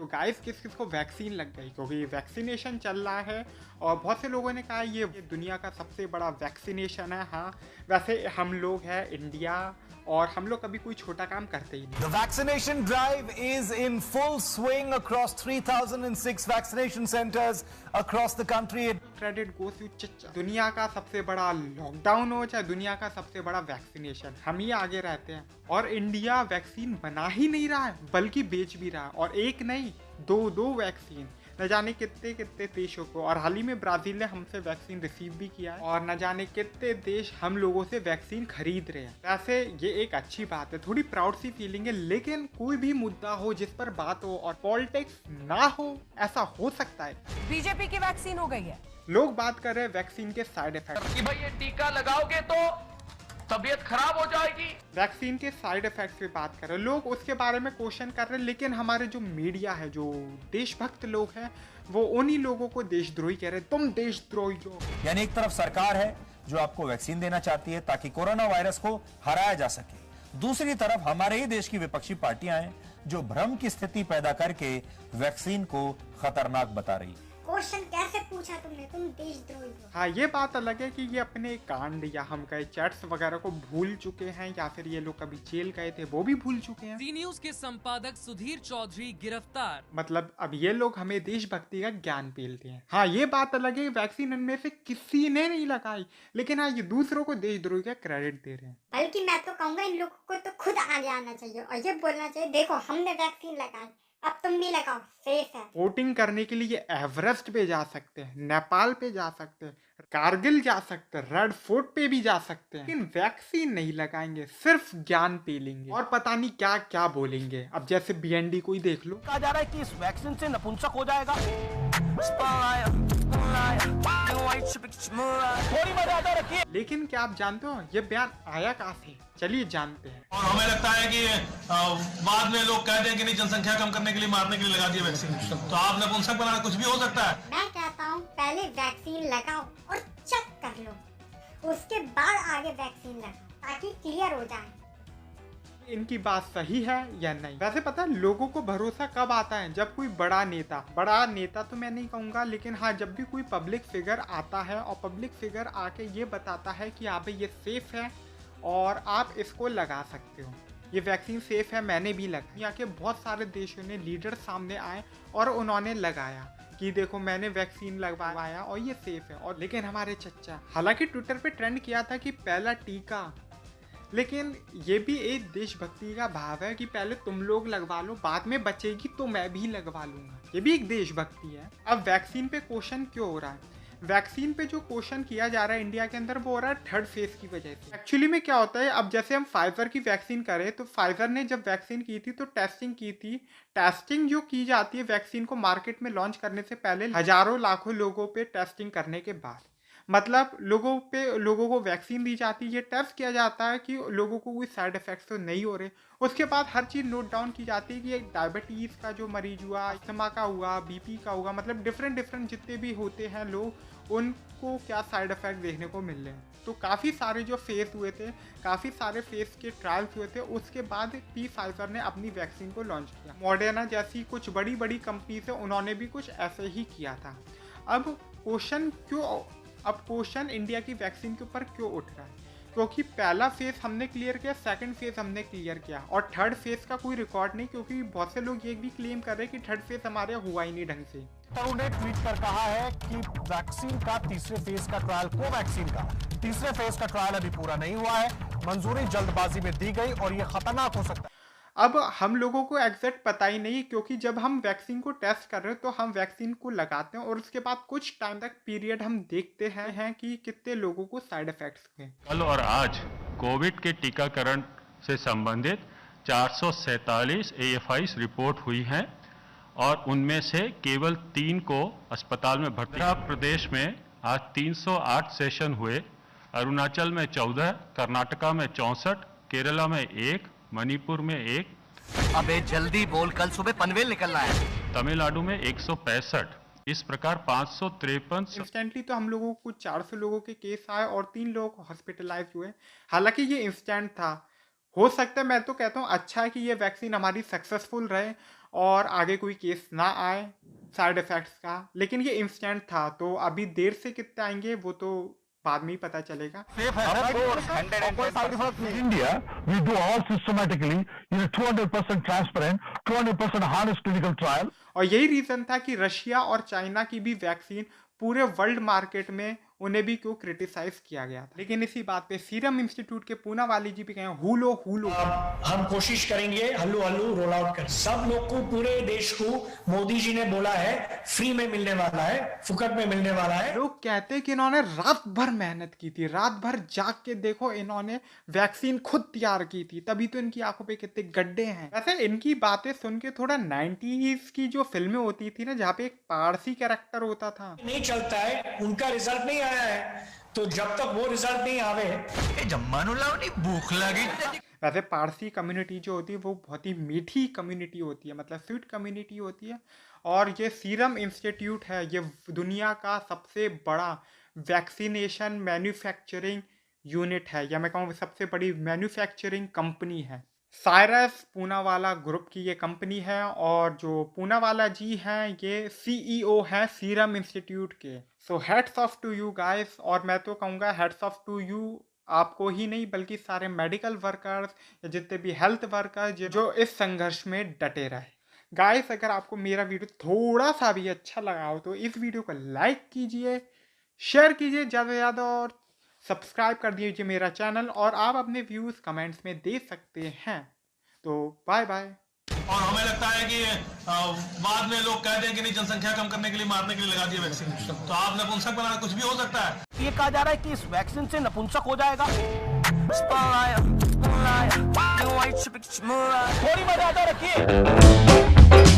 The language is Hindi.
तो गाइस किस किस को वैक्सीन लग गई, क्योंकि वैक्सीनेशन चल रहा है और बहुत से लोगों ने कहा ये दुनिया का सबसे बड़ा वैक्सीनेशन है। हाँ, वैसे हम लोग हैं इंडिया और हम लोग कभी कोई छोटा काम करते ही नहीं। The vaccination drive is in full swing across 3006 vaccination centers across the country. Credit goes to चच्चा। दुनिया का सबसे बड़ा लॉकडाउन हो चाहे दुनिया का सबसे बड़ा वैक्सीनेशन, हम ही आगे रहते हैं और इंडिया वैक्सीन बना ही नहीं रहा है बल्कि बेच भी रहा है, और एक नहीं दो वैक्सीन न जाने कितने कितने देशों को। और हाल ही में ब्राजील ने हमसे वैक्सीन रिसीव भी किया है और न जाने कितने देश हम लोगों से वैक्सीन खरीद रहे हैं। वैसे ये एक अच्छी बात है, थोड़ी प्राउड सी फीलिंग है, लेकिन कोई भी मुद्दा हो जिस पर बात हो और पॉलिटिक्स ना हो, ऐसा हो सकता है। बीजेपी की वैक्सीन हो गई है। लोग बात कर रहे हैं वैक्सीन के साइड इफेक्ट कि भाई ये टीका लगाओगे तो तबीयत खराब हो जाएगी। वैक्सीन के साइड इफेक्ट्स पे बात कर रहे हैं लोग, उसके बारे में क्वेश्चन कर रहे हैं, लेकिन हमारे जो मीडिया है, जो देशभक्त लोग हैं, वो उन्हीं लोगों को देशद्रोही कह रहे हैं। तुम देशद्रोही हो। यानी एक तरफ सरकार है जो आपको वैक्सीन देना चाहती है ताकि कोरोना वायरस को हराया जा सके, दूसरी तरफ हमारे ही देश की विपक्षी पार्टियां हैं जो भ्रम की स्थिति पैदा करके वैक्सीन को खतरनाक बता रही है। क्वेश्चन कैसे पूछा तुमने, तुम देशद्रोही हो। हाँ, ये बात अलग है कि ये अपने कांड या हम कहे चैट्स वगैरह को भूल चुके हैं, या फिर ये लोग कभी जेल गए थे वो भी भूल चुके हैं। जी न्यूज के संपादक सुधीर चौधरी गिरफ्तार। मतलब अब ये लोग हमें देशभक्ति का ज्ञान पेलते हैं। हाँ, ये बात अलग है, वैक्सीन इनमें से किसी ने नहीं लगाई, लेकिन हाँ ये दूसरों को देशद्रोही का क्रेडिट दे रहे हैं। बल्कि मैं तो कहूँगा इन लोगों को तो खुद आगे आना चाहिए और ये बोलना चाहिए, देखो हमने वैक्सीन लगाई, अब तुम भी लगाओ, सेफ है। वोटिंग करने के लिए एवरेस्ट पे जा सकते हैं, नेपाल पे जा सकते हैं, कारगिल जा सकते हैं, रेड फोर्ट पे भी जा सकते हैं, लेकिन वैक्सीन नहीं लगाएंगे, सिर्फ ज्ञान पेलेंगे और पता नहीं क्या क्या बोलेंगे। अब जैसे बीएनडी को ही देख लो, कहा जा रहा है कि इस वैक्सीन से नपुंसक हो जाएगा। थोड़ी मर्यादा रखिए। लेकिन क्या आप जानते हो ये बयान आया कहाँ से? चलिए जानते हैं। और हमें लगता है कि बाद में लोग कहते हैं कि नहीं, जनसंख्या कम करने के लिए, मारने के लिए लगा दिए वैक्सीन, तो आप नपुंसक बनाना, कुछ भी हो सकता है। मैं कहता हूँ पहले वैक्सीन लगाओ और चेक कर लो, उसके बाद आगे वैक्सीन लगाओ ताकि क्लियर हो जाए इनकी बात सही है या नहीं। वैसे पता है लोगों को भरोसा कब आता है? जब कोई बड़ा नेता तो मैं नहीं कहूँगा, लेकिन हाँ जब भी कोई पब्लिक फिगर आता है और पब्लिक फिगर आके ये बताता है कि हाँ भाई ये सेफ है और आप इसको लगा सकते हो, ये वैक्सीन सेफ है, मैंने भी लगाई। यहाँ के बहुत सारे देशों ने लीडर सामने आए और उन्होंने लगाया कि देखो मैंने वैक्सीन लगवाया और ये सेफ है। और लेकिन हमारे चच्चा, हालांकि ट्विटर पे ट्रेंड किया था कि पहला टीका, लेकिन ये भी एक देशभक्ति का भाव है कि पहले तुम लोग लगवा लो, बाद में बचेगी तो मैं भी लगवा लूंगा, ये भी एक देशभक्ति है। अब वैक्सीन पे क्वेश्चन क्यों हो रहा है? वैक्सीन पे जो क्वेश्चन किया जा रहा है इंडिया के अंदर, वो हो रहा है थर्ड फेज की वजह से। एक्चुअली में क्या होता है, अब जैसे हम फाइजर की वैक्सीन करें तो फाइजर ने जब वैक्सीन की थी तो टेस्टिंग की थी। टेस्टिंग जो की जाती है वैक्सीन को मार्केट में लॉन्च करने से पहले, हजारों लाखों लोगों पे टेस्टिंग करने के बाद, मतलब लोगों को वैक्सीन दी जाती है, ये टेस्ट किया जाता है कि लोगों को कोई साइड इफेक्ट्स तो नहीं हो रहे। उसके बाद हर चीज़ नोट डाउन की जाती है कि एक डायबिटीज़ का जो मरीज हुआ, अस्थमा का हुआ, बीपी का हुआ, मतलब डिफरेंट जितने भी होते हैं लोग, उनको क्या साइड इफेक्ट देखने को मिल रहे हैं। तो काफ़ी सारे जो फेस हुए थे, काफ़ी सारे फेस के ट्रायल्स हुए थे, उसके बाद फाइजर ने अपनी वैक्सीन को लॉन्च किया। मॉडर्ना जैसी कुछ बड़ी कंपनी से उन्होंने भी कुछ ऐसे ही किया था। अब क्वेश्चन इंडिया की वैक्सीन के ऊपर क्यों उठ रहा है? क्योंकि पहला फेज हमने क्लियर किया, सेकंड फेज हमने क्लियर किया और थर्ड फेज का कोई रिकॉर्ड नहीं, क्योंकि बहुत से लोग ये भी क्लेम कर रहे हैं कि थर्ड फेज हमारे हुआ ही नहीं ढंग से। तरुण ने ट्वीट कर कहा है कि वैक्सीन का तीसरे फेज का ट्रायल, कोवैक्सीन का तीसरे फेज का ट्रायल अभी पूरा नहीं हुआ है, मंजूरी जल्दबाजी में दी गई और ये खतरनाक हो सकता है। अब हम लोगों को एग्जैक्ट पता ही नहीं, क्योंकि जब हम वैक्सीन को टेस्ट कर रहे हैं तो हम वैक्सीन को लगाते हैं और उसके बाद कुछ टाइम तक पीरियड हम देखते हैं कि कितने लोगों को साइड इफेक्ट्स हुए। कल और आज कोविड के टीकाकरण से संबंधित 447 AFIs रिपोर्ट हुई हैं और उनमें से केवल 3 को अस्पताल में भर्ती। आंध्र प्रदेश में आज 308 सेशन हुए, अरुणाचल में 14, कर्नाटका में 64, केरला में 1, मणिपुर में 1। अबे जल्दी बोल, कल सुबह पनवेल निकलना है। तमिलनाडु में 165। इस प्रकार 553। इंस्टेंटली तो हम लोगों को 400 लोगों के केस आए और 3 लोग हॉस्पिटलाइज हुए। हालांकि ये इंस्टेंट था, हो सकता है, मैं तो कहता हूँ अच्छा है कि ये वैक्सीन हमारी सक्सेसफुल रहे और आगे कोई केस ना आए साइड इफेक्ट्स का। लेकिन ये इंस्टेंट था, तो अभी देर से कितने आएंगे वो तो बाद में ही पता चलेगा। In India, we do all systematically in a 200% transparent, 200% honest clinical trial. और यही रीजन था कि रशिया और चाइना की भी वैक्सीन पूरे वर्ल्ड मार्केट में उन्हें भी क्यों क्रिटिसाइज किया गया था। लेकिन इसी बात पे सीरम इंस्टीट्यूट के पूनावाला जी भी कहे हुलो हम कोशिश करेंगे हल्लू हल्लू रोल आउट कर, सब लोग को, पूरे देश को मोदी जी ने बोला है फ्री में मिलने वाला है, फुकट में मिलने वाला है। लोग कहते हैं कि इन्होंने रात भर मेहनत की थी, रात भर जाग के देखो इन्होंने वैक्सीन खुद तैयार की थी, तभी तो इनकी आंखों पे कितने गड्ढे हैं। वैसे इनकी बातें सुन के थोड़ा 90s की जो फिल्में होती थी ना, जहाँ पे एक पारसी कैरेक्टर होता था, नहीं चलता है, उनका रिजल्ट नहीं आया है, तो जब तक वो रिजल्ट नहीं आवे भूख लगी। वैसे पारसी कम्युनिटी जो होती है वो बहुत ही मीठी कम्युनिटी होती है, मतलब स्वीट कम्युनिटी होती है। और ये सीरम इंस्टीट्यूट है, ये दुनिया का सबसे बड़ा वैक्सीनेशन मैन्युफैक्चरिंग यूनिट है, या मैं कहूँ सबसे बड़ी मैन्युफैक्चरिंग कंपनी है। साइरस पूनावाला ग्रुप की ये कंपनी है, और जो पूनावाला जी हैं ये CEO हैं सीरम इंस्टीट्यूट के। So heads off to you guys, और मैं तो कहूँगा हेड्स ऑफ टू यू आपको ही नहीं बल्कि सारे मेडिकल वर्कर्स या जितने भी हेल्थ वर्कर्स जो इस संघर्ष में डटे रहे। गाइस अगर आपको मेरा वीडियो थोड़ा सा भी अच्छा लगा हो तो इस वीडियो को लाइक कीजिए, शेयर कीजिए ज़्यादा से ज़्यादा, और सब्सक्राइब कर दीजिए मेरा चैनल, और आप अपने व्यूज़ कमेंट्स में दे सकते हैं। तो बाय बाय। और हमें लगता है कि बाद में लोग कहते हैं कि नहीं, जनसंख्या कम करने के लिए, मारने के लिए लगा दिए वैक्सीन, तो आप नपुंसक बनाना, कुछ भी हो सकता है। ये कहा जा रहा है कि इस वैक्सीन से नपुंसक हो जाएगा। थोड़ी मर्यादा रखिए।